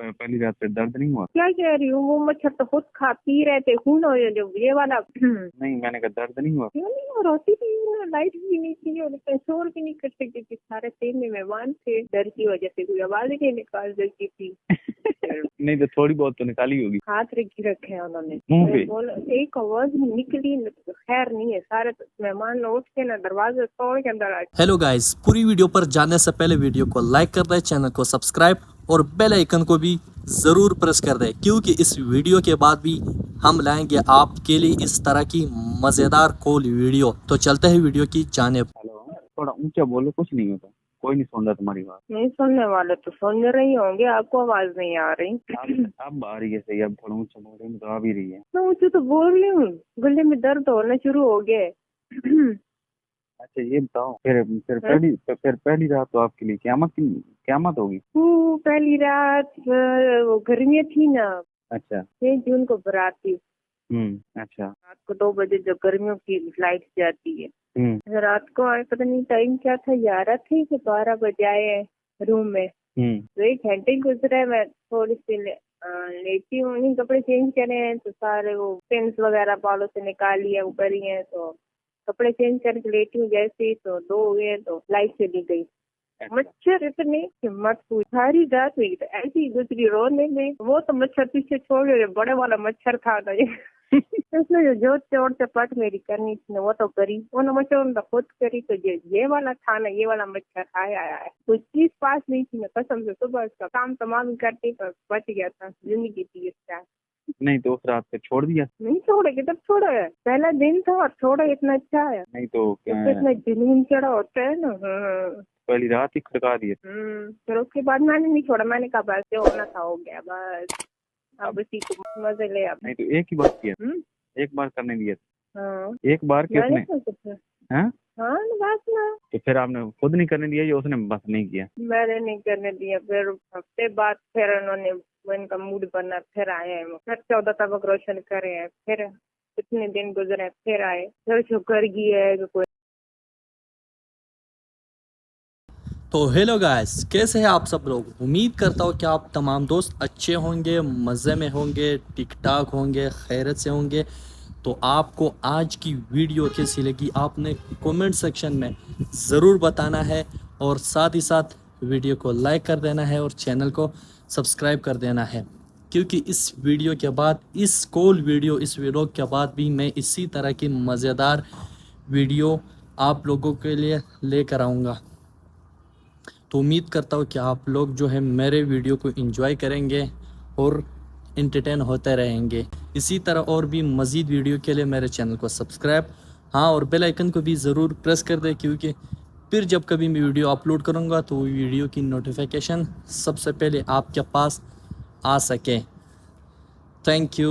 पहली रात से दर्द नहीं हुआ? क्या कह रही हूँ, वो मच्छर तो खुद खा पी रहे थे खून, और जो ये वाला नहीं, मैंने कहा दर्द नहीं हुआ? क्यों नहीं, और होती थी ना, लाइट भी नहीं थी और शोर भी नहीं कर सकती थी, सारे ट्रेन में मेहमान थे, डर की वजह से कोई आवाज नहीं निकाल सकती थी। नहीं तो थोड़ी बहुत तो निकाली होगी। हाथ रखे हैं उन्होंने मुंह पे? एक आवाज निकली, खैर नहीं है, सारे मेहमान उठ के ना दरवाजे तोड़ के अंदर आ। हेलो गाइस, पूरी वीडियो पर जाने से पहले वीडियो को लाइक कर दें, चैनल को सब्सक्राइब और बेल आइकन को भी ज़रूर प्रेस कर दें, क्योंकि इस वीडियो के बाद भी हम लाएंगे आपके लिए इस तरह की मज़ेदार कॉल वीडियो। तो चलते हैं वीडियो की जानिब। हेलो, थोड़ा ऊंचा बोलो, कुछ नहीं होता, कोई नहीं सुन रहा तुम्हारी बात। नहीं सुनने वाले तो सुन रही होंगे, आपको आवाज नहीं आ रही। अब आ रही है सही, अब थोड़ा ऊंचा बोल रही, तो आ भी रही है। मैं ऊँचे तो बोल रही हूँ, गले में दर्द होना शुरू हो गया। अच्छा ये बताओ, फिर पहली रात तो आपके लिए क़यामत होगी। पहली रात वो गर्मियाँ थी ना। अच्छा। 6 जून को बारात थी। अच्छा। रात को 2 बजे जो गर्मियों की लाइट जाती है। रात को आए, पता नहीं टाइम क्या था, 11 थे कि 12 बजे आए रूम में। तो 1 घंटे गुजरे, मैं थोड़ी सी लेटी हूँ, कपड़े चेंज करे हैं तो सारे वो पेंस वगैरह बालों से निकाल लिया, ऊपर ही है, तो कपड़े चेंज करके लेटी हूँ जैसे ही, तो 2 हुए तो लाइट चली गई। मच्छर इतने कि मत पूछ, सारी रात हुई तो ऐसी गुजरी रोने में। वो तो मच्छर पीछे छोड़ गए, बड़े वाला मच्छर था ना ये। इसने जो चोट चपट मेरी करनी थी वो तो करी, वो मच्छर तो खुद करी, तो ये वाला था ना, ये वाला मच्छर आया कुछ चीज पास नहीं थी, मैं कसम से सुबह उसका काम तमाम करती तो बच गया था, जिंदगी थी इसका। नहीं तो उस रात पे छोड़ दिया? नहीं छोड़े, किधर छोड़ा है, पहला दिन था और छोड़ा, इतना अच्छा है। नहीं तो इतना जुनून चढ़ा होता है ना। पहली रात ही खड़का दिए। फिर उसके बाद मैंने नहीं छोड़ा, मैंने कहा बस जो होना था हो गया, बस अब उसी को मजे ले। अब नहीं तो एक ही बार किया, एक बार करने दिया। हाँ, एक बार किसने? हाँ बस ना। तो फिर आपने खुद नहीं करने दिया या उसने बस नहीं किया? मैंने नहीं करने दिया, फिर हफ्ते बाद फिर उन्होंने, इनका मूड बना, फिर आए हैं, फिर 14 तबक रोशन करे हैं, फिर कितने दिन गुजरे, फिर आए, फिर शुक्र की है कोई। तो हेलो गाइस, कैसे हैं आप सब लोग? उम्मीद करता हूँ कि आप तमाम दोस्त अच्छे होंगे, मज़े में होंगे, ठीक ठाक होंगे, खैरत से होंगे। तो आपको आज की वीडियो कैसी लगी आपने कमेंट सेक्शन में ज़रूर बताना है, और साथ ही साथ वीडियो को लाइक कर देना है और चैनल को सब्सक्राइब कर देना है, क्योंकि इस वीडियो के बाद, इस कॉल वीडियो, इस व्लॉग के बाद भी मैं इसी तरह की मज़ेदार वीडियो आप लोगों के लिए लेकर आऊँगा। तो उम्मीद करता हूँ कि आप लोग जो है मेरे वीडियो को एंजॉय करेंगे और एंटरटेन होते रहेंगे। इसी तरह और भी मज़ीद वीडियो के लिए मेरे चैनल को सब्सक्राइब, हाँ, और बेल आइकन को भी ज़रूर प्रेस कर दें, क्योंकि फिर जब कभी मैं वीडियो अपलोड करूँगा तो वीडियो की नोटिफिकेशन सबसे पहले आपके पास आ सके। Thank you.